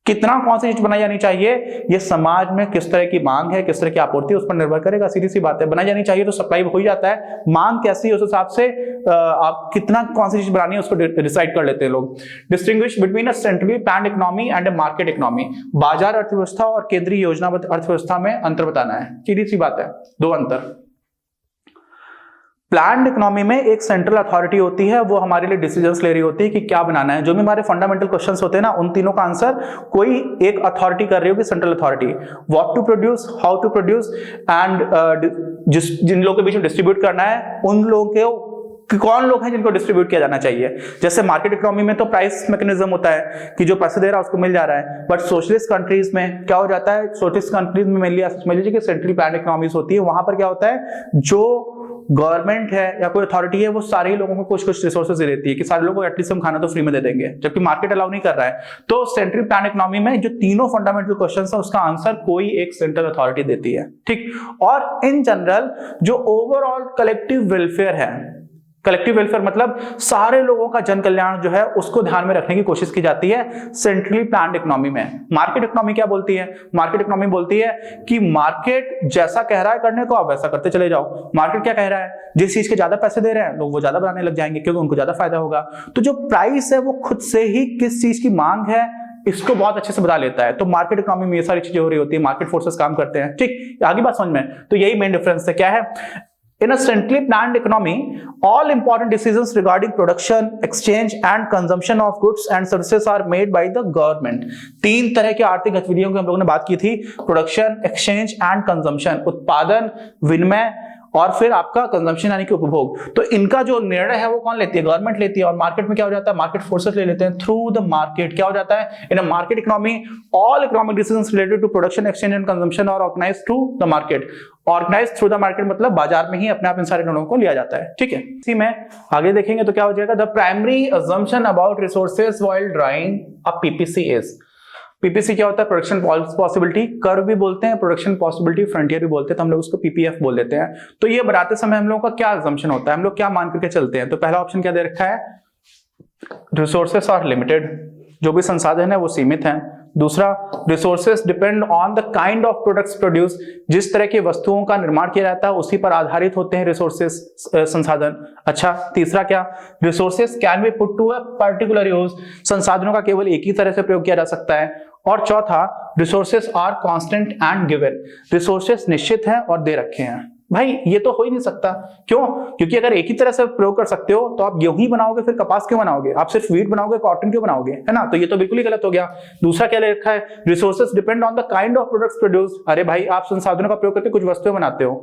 कितना कौन सी चीज बनाई जानी चाहिए, ये समाज में किस तरह की मांग है, किस तरह की आपूर्ति है, उस पर निर्भर करेगा। सीधी सी बात है, बनाई जानी चाहिए तो सप्लाई हो ही जाता है, मांग कैसी है उस हिसाब से आप कितना कौन सी चीज बनानी है उसको डिसाइड कर लेते हैं लोग। Distinguish between a centrally planned economy and a market economy, बाजार अर्थव्यवस्था और केंद्रीय योजनाबद्ध अर्थव्यवस्था में अंतर बताना है। सीधी सी बात है, दो अंतर। प्लान्ड इकोनॉमी में एक सेंट्रल अथॉरिटी होती है, वो हमारे लिए डिसीजंस ले रही होती है कि क्या बनाना है। जो भी हमारे फंडामेंटल क्वेश्चंस होते हैं ना, उन तीनों का आंसर कोई एक अथॉरिटी कर रही होगी, central authority. What to produce, how to produce and जिन लोगों के बीच में डिस्ट्रीब्यूट करना है, उन लोगों के कौन लोग हैं जिनको डिस्ट्रीब्यूट किया जाना चाहिए। जैसे मार्केट इकोनॉमी में तो प्राइस मैकेनिज्म होता है कि जो पैसे दे रहा है उसको मिल जा रहा है, बट सोशलिस्ट कंट्रीज में क्या हो जाता है, सोशलिस्ट कंट्रीज में मेनली समझ लीजिए कि सेंट्रली प्लान्ड इकोनॉमीज होती है, वहां पर क्या होता है, जो गवर्नमेंट है या कोई अथॉरिटी है वो सारे ही लोगों को कुछ कुछ रिसोर्सेज दे देती है कि सारे लोगों को एटलीस्ट हम खाना तो फ्री में दे देंगे, जबकि मार्केट अलाउ नहीं कर रहा है। तो सेंट्रल प्लान इकोनॉमी में जो तीनों फंडामेंटल क्वेश्चंस है उसका आंसर कोई एक सेंट्रल अथॉरिटी देती है। ठीक, और इन जनरल जो ओवरऑल कलेक्टिव वेलफेयर है, कलेक्टिव वेलफेयर मतलब सारे लोगों का जन कल्याण जो है उसको ध्यान में रखने की कोशिश की जाती है सेंट्रली प्लान्ड इकोनॉमी में। मार्केट इकोनॉमी क्या बोलती है, मार्केट इकोनॉमी बोलती है कि मार्केट जैसा कह रहा है करने को आप वैसा करते चले जाओ। मार्केट क्या कह रहा है, जिस चीज के ज्यादा पैसे दे रहे हैं लोग वो ज्यादा बनाने लग जाएंगे क्योंकि उनको ज्यादा फायदा होगा। तो जो प्राइस है वो खुद से ही किस चीज की मांग है इसको बहुत अच्छे से बता लेता है। तो मार्केट इकोनॉमी में ये सारी चीजें हो रही होती है, मार्केट फोर्सेस काम करते हैं। ठीक, आगे बात समझ में, तो यही मेन डिफरेंस है। क्या है, in a centrally planned economy, all important decisions regarding production, exchange and consumption of goods and services are made by the government। तीन तरह की आर्थिक गतिविधियों की हम लोगों ने बात की थी, प्रोडक्शन, एक्सचेंज एंड कंजम्पशन, उत्पादन, विनिमय और फिर आपका कंजम्पशन यानी कि उपभोग। तो इनका जो निर्णय है वो कौन लेती है, गवर्नमेंट लेती है। और मार्केट में क्या हो जाता है, मार्केट फोर्सेस ले लेते हैं थ्रू द मार्केट। क्या हो जाता है, in a market economy all economic decisions related to production, exchange and consumption are organized through the market. Organized through the market मतलब बाजार में ही अपने आप इन सारे निर्णयों को लिया जाता है। ठीक है, इसी में आगे देखेंगे तो क्या हो जाएगा, the primary assumption about resources while drawing a PPC is. PPC क्या होता है, प्रोडक्शन पॉसिबिलिटी कर्व भी बोलते हैं, प्रोडक्शन पॉसिबिलिटी फ्रंटियर भी बोलते हैं, तो हम लोग उसको पीपीएफ बोल देते हैं। तो ये बनाते समय हम लोग का क्या अजम्पशन होता है, हम लोग क्या मान करके चलते हैं। तो पहला ऑप्शन क्या दे रखा है, रिसोर्सेस आर लिमिटेड, जो भी संसाधन है वो सीमित हैं। दूसरा, resources depend on the kind of products produce, जिस तरह की वस्तुओं का निर्माण किया जाता है उसी पर आधारित होते हैं रिसोर्सेस, संसाधन। अच्छा, तीसरा क्या, resources can be put to a particular use, संसाधनों का केवल एक ही तरह से प्रयोग किया जा सकता है। और चौथा, resources are constant and given, resources निश्चित हैं और दे रखे हैं। भाई ये तो हो ही नहीं सकता, क्यों, क्योंकि अगर एक ही तरह से प्रयोग कर सकते हो तो आप गेहूं ही बनाओगे, फिर कपास क्यों बनाओगे, आप सिर्फ वीट बनाओगे, कॉटन क्यों बनाओगे, है ना। तो ये तो बिल्कुल ही गलत हो गया। दूसरा क्या ले रखा है, resources depend on the kind of products produce, अरे भाई आप संसाधनों का प्रयोग करके कुछ वस्तुएं बनाते हो,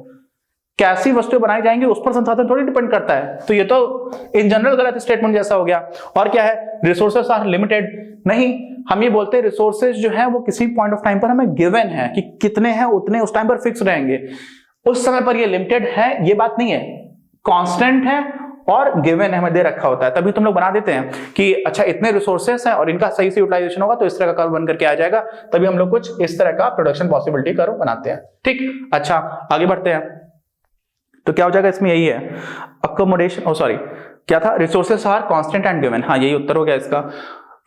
कैसी वस्तुएं बनाई जाएंगी उस पर संसाधन थोड़ी डिपेंड करता है। तो ये तो इन जनरल गलत स्टेटमेंट जैसा हो गया। और क्या है, रिसोर्सेस आर लिमिटेड, नहीं, हम ये बोलते हैं रिसोर्सेज जो है वो किसी पॉइंट ऑफ टाइम पर हमें गिवन है कि कितने हैं उतने उस टाइम पर फिक्स रहेंगे, उस समय पर ये लिमिटेड है ये बात नहीं है, कांस्टेंट है और गिवन है, हमें दे रखा होता है। तभी तुम लोग बना देते हैं कि अच्छा इतने रिसोर्सेस हैं और इनका सही से यूटिलाइजेशन होगा तो इस तरह का कर्व बन करके आ जाएगा, तभी हम लोग कुछ इस तरह का प्रोडक्शन पॉसिबिलिटी कर्व बनाते हैं। ठीक, अच्छा आगे बढ़ते हैं। तो क्या हो जाएगा इसमें, यही है अकोमोडेशन, सॉरी क्या था, resources are constant and given, हाँ यही उत्तर हो गया इसका।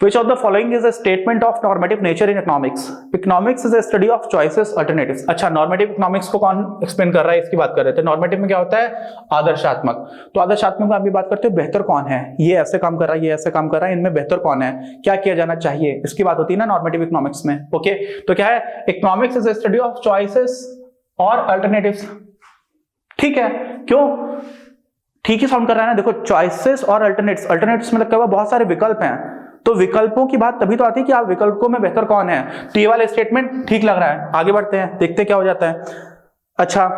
Which of the following is a statement of normative nature in economics? Economics is a study of choices, alternatives. अच्छा, normative economics को कौन एक्सप्लेन कर रहा है इसकी बात कर रहे थे। नॉर्मेटिव में क्या होता है, आदर्शात्मक। तो आदर्शात्मक में आप भी बात करते हो बेहतर कौन है, ये ऐसे काम कर रहा है, ये ऐसे काम कर रहा है, इनमें बेहतर कौन है, क्या किया जाना चाहिए, इसकी बात होती है ना नॉर्मेटिव इकोनॉमिक्स में। ओके, तो क्या है, economics is a study of choices और alternatives। ठीक है, क्यों ठीक ही साउंड कर रहा है ना, देखो चॉइसेस और अल्टरनेट्स, अल्टरनेट्स मतलब क्या हुआ, बहुत सारे विकल्प हैं, तो विकल्पों की बात तभी तो आती है कि आप विकल्पों में बेहतर कौन है। तो ये वाला स्टेटमेंट ठीक लग रहा है, आगे बढ़ते हैं, देखते क्या हो जाता है। अच्छा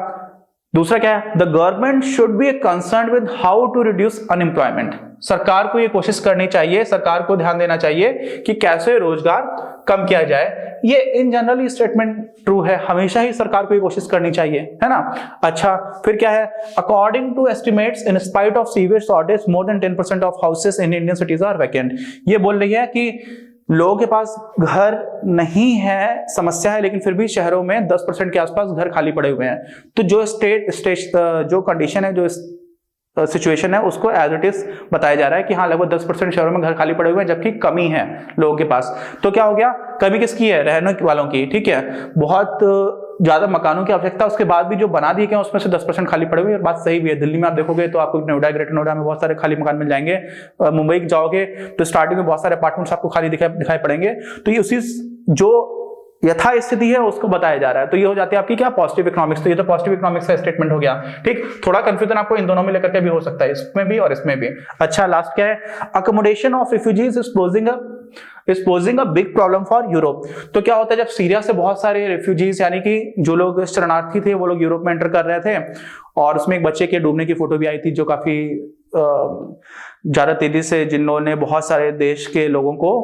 दूसरा क्या है, the government should be concern with how to reduce unemployment. सरकार को ये कोशिश करनी चाहिए, सरकार को ध्यान देना चाहिए कि कैसे रोजगार कम किया जाए। ये इन जनरल स्टेटमेंट ट्रू है, हमेशा ही सरकार को ये कोशिश करनी चाहिए, है ना। अच्छा फिर क्या है, according to estimates in spite of severe shortage more than 10% of houses in Indian cities are vacant. ये बोल रही है कि लोगों के पास घर नहीं है, समस्या है, लेकिन फिर भी शहरों में 10% के आसपास घर खाली पड़े हुए हैं। तो जो जो कंडीशन है, जो सिचुएशन है, उसको एज इट इज बताया जा रहा है कि हाँ लगभग 10% शहरों में घर खाली पड़े हुए हैं, जबकि कमी है लोगों के पास। तो क्या हो गया, कमी किसकी है, रहने वालों की। ठीक है, बहुत ज्यादा मकानों की आवश्यकता, उसके बाद भी जो बना दिए गए उसमें से 10% खाली पड़े हुए हैं। बात सही भी है, दिल्ली में आप देखोगे तो आपको नोएडा, ग्रेटर नोएडा में बहुत सारे खाली मकान मिल जाएंगे। मुंबई जाओगे तो स्टार्टिंग में बहुत सारे अपार्टमेंट्स आपको खाली दिखाई पड़ेंगे। तो ये उसी जो यथा स्थिति है उसको बताया जा रहा है। तो ये हो जाती है आपकी क्या, पॉजिटिव इकोनॉमिक्स। तो ये तो पॉजिटिव इकोनॉमिक्स का स्टेटमेंट हो गया। ठीक, थोड़ा कंफ्यूजन आपको इन दोनों में लेकर के भी हो सकता है, इसमें भी और इसमें भी। अच्छा लास्ट क्या है, accommodation of refugees is posing a big problem for Europe. तो क्या होता है, जब सीरिया से बहुत सारे रिफ्यूजीज यानी कि जो लोग शरणार्थी थे वो लोग यूरोप में एंटर कर रहे थे, और उसमें एक बच्चे के डूबने की फोटो भी आई थी, जो काफी ज्यादा तेजी से जिन्होंने बहुत सारे देश के लोगों को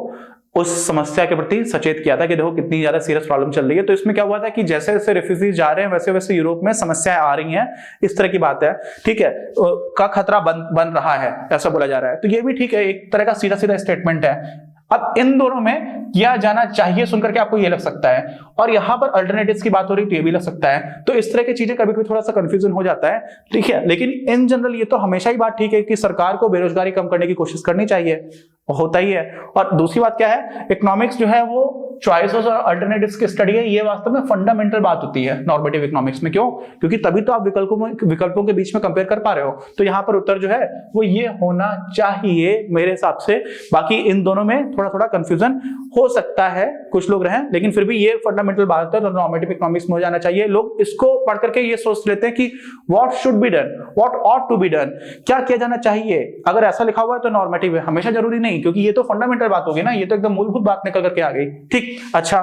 उस समस्या के प्रति सचेत किया था कि देखो कितनी ज्यादा सीरियस प्रॉब्लम चल रही है। तो इसमें क्या हुआ था कि जैसे जैसे रिफ्यूजीज जा रहे हैं वैसे वैसे यूरोप में समस्याएं आ रही हैं, इस तरह की बात है। ठीक है, का खतरा बन रहा है, ऐसा बोला जा रहा है। तो ये भी ठीक है, एक तरह का सीधा सीधा स्टेटमेंट है। अब इन दोनों में किया जाना चाहिए सुनकर के आपको ये लग सकता है, और यहां पर अल्टरनेटिव्स की बात हो रही है तो ये भी लग सकता है। तो इस तरह की चीजें कभी कभी थोड़ा सा कंफ्यूजन हो जाता है। ठीक है, लेकिन इन जनरल ये तो हमेशा ही बात ठीक है कि सरकार को बेरोजगारी कम करने की कोशिश करनी चाहिए, होता ही है। और दूसरी बात क्या है, इकोनॉमिक्स जो है वो चॉइसेस और अल्टरनेटिव्स की स्टडी है, ये वास्तव में फंडामेंटल बात होती है नॉर्मेटिव इकोनॉमिक्स में। क्यों, क्योंकि तभी तो आप विकल्पों के बीच में कंपेयर कर पा रहे हो। तो यहाँ पर उत्तर जो है वो ये होना चाहिए मेरे हिसाब से। बाकी इन दोनों में थोड़ा थोड़ा कंफ्यूजन हो सकता है, कुछ लोग रहें, लेकिन फिर भी ये फंडामेंटल बात है, तो नॉर्मेटिव इकोनॉमिक्स में हो जाना चाहिए। लोग इसको पढ़ करके ये सोच लेते हैं कि what should be done, what ought to be done, क्या किया जाना चाहिए। अगर ऐसा लिखा हुआ है तो नॉर्मेटिव है, हमेशा जरूरी नहीं, क्योंकि ये तो फंडामेंटल बात होगी ना, ये तो एकदम मूलभूत बात निकल करके आ गई। ठीक, अच्छा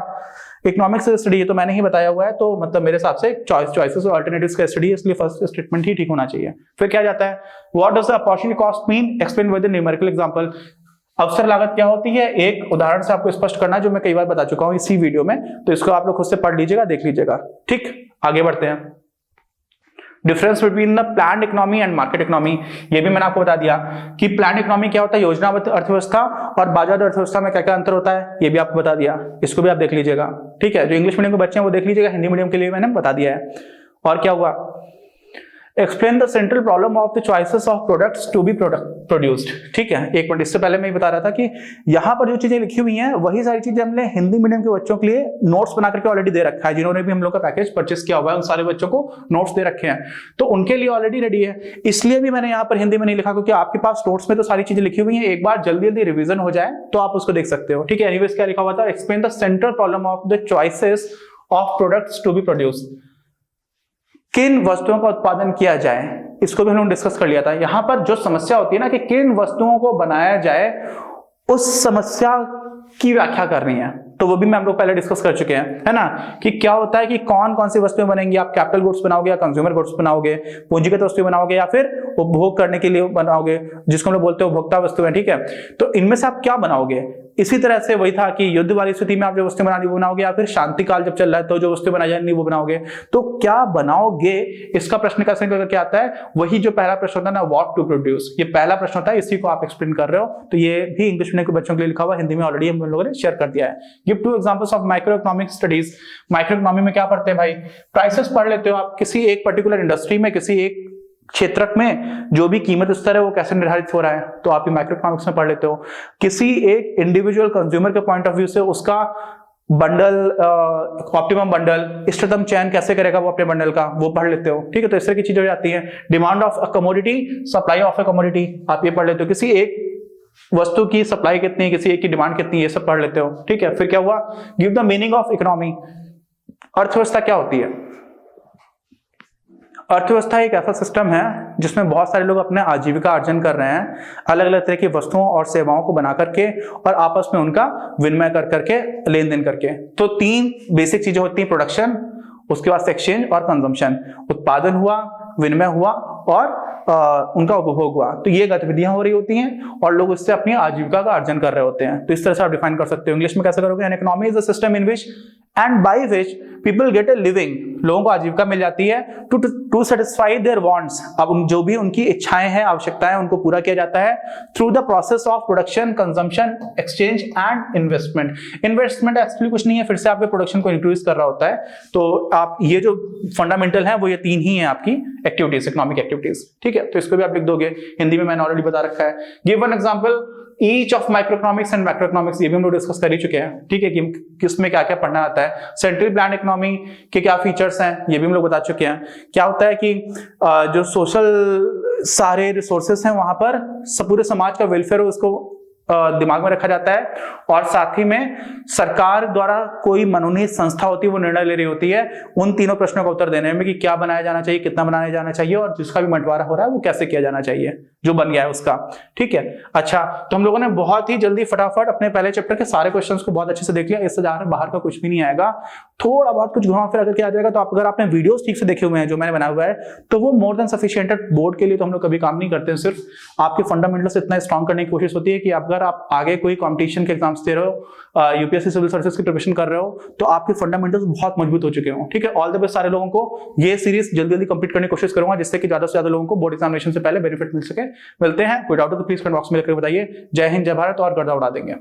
इकोनॉमिक्स स्टडी ये तो मैंने ही बताया हुआ है, तो मतलब मेरे हिसाब से चॉइसेस और अल्टरनेटिव्स का स्टडी है, इसलिए फर्स्ट स्टेटमेंट ही ठीक होना चाहिए। फिर क्या जाता है, what does the opportunity cost mean, explain with the numerical example. अवसर लागत क्या होती है, एक उदाहरण से आपको स्पष्ट करना, जो मैं कई बार बता चुका हूं इसी वीडियो में, तो इसको आप लोग खुद से पढ़ लीजिएगा, देख लीजिएगा। ठीक, आगे बढ़ते हैं। Difference between the planned economy and market economy, ये भी मैंने आपको बता दिया कि प्लान्ड इकोनॉमी क्या होता है, योजनाबद्ध अर्थव्यवस्था, और बाजार अर्थव्यवस्था में क्या क्या अंतर होता है, ये भी आपको बता दिया, इसको भी आप देख लीजिएगा। ठीक है, जो इंग्लिश मीडियम के बच्चे हैं वो देख लीजिएगा, हिंदी मीडियम के लिए मैंने बता दिया है। और क्या हुआ, explain the central problem of the choices of products to be produced. ठीक है, एक मिनट, इससे पहले मैं बता रहा था कि यहाँ पर जो चीजें लिखी हुई हैं वही सारी चीजें हमने हिंदी मीडियम के बच्चों के लिए नोट्स बना करके ऑलरेडी दे रखा है। जिन्होंने भी हम लोग का पैकेज परचेस किया हुआ है उन सारे बच्चों को नोट्स दे रखे हैं, तो उनके लिए ऑलरेडी रेडी है। इसलिए भी मैंने यहाँ पर हिंदी में नहीं लिखा, क्योंकि आपके पास नोट्स में तो सारी चीजें लिखी हुई है, एक बार जल्दी जल्दी रिविजन हो जाए तो आप उसको देख सकते हो। ठीक है, एनीवेज क्या लिखा हुआ था, explain the central problem of the choices of products to be produced, किन वस्तुओं का उत्पादन किया जाए, इसको भी हम लोग डिस्कस कर लिया था। यहां पर जो समस्या होती है ना कि किन वस्तुओं को बनाया जाए, उस समस्या की व्याख्या करनी है, तो वो भी मैं हम लोग पहले डिस्कस कर चुके हैं, है ना, कि क्या होता है कि कौन कौन सी वस्तुएं बनेंगी। आप कैपिटल गुड्स बनाओगे या कंज्यूमर गुड्स बनाओगे, पूंजीगत वस्तुएं बनाओगे या फिर उपभोग करने के लिए बनाओगे, जिसको हम लोग बोलते हैं उपभोक्ता वस्तुएं। ठीक है, तो इनमें से आप क्या बनाओगे, इसी तरह से वही था कि युद्ध वाली स्थिति में आप जो वस्तु बनानी वो बनाओगे, या फिर शांति काल जब चल रहा है तो जो वस्तु बनाई जानी वो बनाओगे। तो क्या बनाओगे, इसका प्रश्न कैसे करके आता है, वही जो पहला प्रश्न होता है ना, व्हाट टू प्रोड्यूस, ये पहला प्रश्न होता है, इसी को आप एक्सप्लेन कर रहे हो। तो ये भी इंग्लिश मीडियम के बच्चों के लिए लिखा हुआ, हिंदी में ऑलरेडी हम लोगों ने शेयर कर दिया है। Give 2 examples of micro economic studies. Micro economy में क्या पढ़ते हैं भाई, प्राइसेस पढ़ लेते हो आप, किसी एक पर्टिकुलर इंडस्ट्री में, किसी एक क्षेत्र में जो भी कीमत स्तर है वो कैसे निर्धारित हो रहा है, तो आप ये माइक्रो इकोनॉमिक्स में पढ़ लेते हो। किसी एक इंडिविजुअल कंज्यूमर के पॉइंट ऑफ व्यू से उसका बंडल, ऑप्टिमम बंडल, इष्टतम चयन कैसे करेगा वो अपने बंडल का, वो पढ़ लेते हो। ठीक है, तो इस तरह की चीजें हो जाती हैं। Demand of a commodity, supply of a commodity, आप ये पढ़ लेते हो। किसी एक वस्तु की सप्लाई कितनी है, किसी एक की डिमांड कितनी है, ये सब पढ़ लेते हो। ठीक है, फिर क्या हुआ, give the meaning of economy. अर्थव्यवस्था क्या होती है? अर्थव्यवस्था एक ऐसा सिस्टम है जिसमें बहुत सारे लोग अपने आजीविका अर्जन कर रहे हैं, अलग अलग तरह की वस्तुओं और सेवाओं को बना करके और आपस में उनका विनिमय कर करके, लेन देन करके। तो 3 बेसिक चीजें होती हैं, प्रोडक्शन, उसके बाद एक्सचेंज और कंजम्पशन। उत्पादन हुआ, विनिमय हुआ और उनका उपभोग हुआ। तो ये गतिविधियां हो रही होती हैं और लोग इससे अपनी आजीविका का अर्जन कर रहे होते हैं। तो इस तरह से आप डिफाइन कर सकते हो। इंग्लिश में कैसे करोगे, an economy is a system in which and by which people get a living, लोगों को आजीविका मिल जाती है टू सेटिस्फाई देयर वांट्स। अब जो भी उनकी इच्छाएं हैं, आवश्यकताएं, उनको पूरा किया जाता है through the process of production, consumption, exchange and investment. Investment actually कुछ नहीं है, फिर से आपके प्रोडक्शन को इंक्रीज कर रहा होता है। तो आप ये जो फंडामेंटल है वो ये 3 ही है आपकी एक्टिविटीज, इकोनॉमिक एक्टिविटीज। ठीक है, तो इसको भी आप लिख दोगे, हिंदी में मैंने ऑलरेडी बता रखा है। Give one example each of microeconomics and macroeconomics, ये भी हम लोग डिस्कस कर ही चुके हैं। ठीक है, कि किसमें क्या क्या पढ़ना आता है। सेंट्रल प्लान इकोनॉमी के क्या फीचर्स हैं, ये भी हम लोग बता चुके हैं। क्या होता है कि जो सोशल सारे रिसोर्सेस हैं वहां पर पूरे समाज का वेलफेयर उसको दिमाग में रखा जाता है, और साथ ही में सरकार द्वारा कोई मनोनीत संस्था होती है वो निर्णय ले रही होती है उन तीनों प्रश्नों का उत्तर देने में कि क्या बनाया जाना चाहिए, कितना बनाया जाना चाहिए, और जिसका भी बंटवारा हो रहा है वो कैसे किया जाना चाहिए, जो बन गया है उसका। ठीक है, अच्छा, तो हम लोगों ने बहुत ही जल्दी फटाफट अपने पहले चैप्टर के सारे क्वेश्चंस को बहुत अच्छे से देख लिया। इससे ज्यादा बाहर का कुछ भी नहीं आएगा, थोड़ा बहुत कुछ घुमा फिरा करके आ जाएगा। तो आप अगर आपने वीडियोस ठीक से देखे हुए हैं जो मैंने बनाया हुआ है तो वो मोर देन सफिशिएंट है। बोर्ड के लिए तो हम लोग कभी काम नहीं करते हैं, सिर्फ आपके फंडामेंटल्स इतना स्ट्रॉन्ग करने की कोशिश होती है कि अगर आप आगे कोई कॉम्पिटिशन के एग्जाम्स दे रहे हो, यूपीएससी सिविल सर्विसेज की प्रिपरेशन कर रहे हो, तो आपके फंडामेंटल्स बहुत मजबूत हो चुके हो। ठीक है, ऑल द बेस्ट सारे लोगों को। ये सीरीज जल्दी जल्दी कंप्लीट करने की कोशिश करूंगा जिससे कि ज्यादा से ज्यादा लोगों को बोर्ड एग्जामिनेशन से पहले बेनिफिट मिल सके। मिलते हैं, कोई डाउट हो तो प्लीज कमेंट बॉक्स में लिखकर बताइए। जय हिंद, जय भारत, और गर्दा उड़ा देंगे।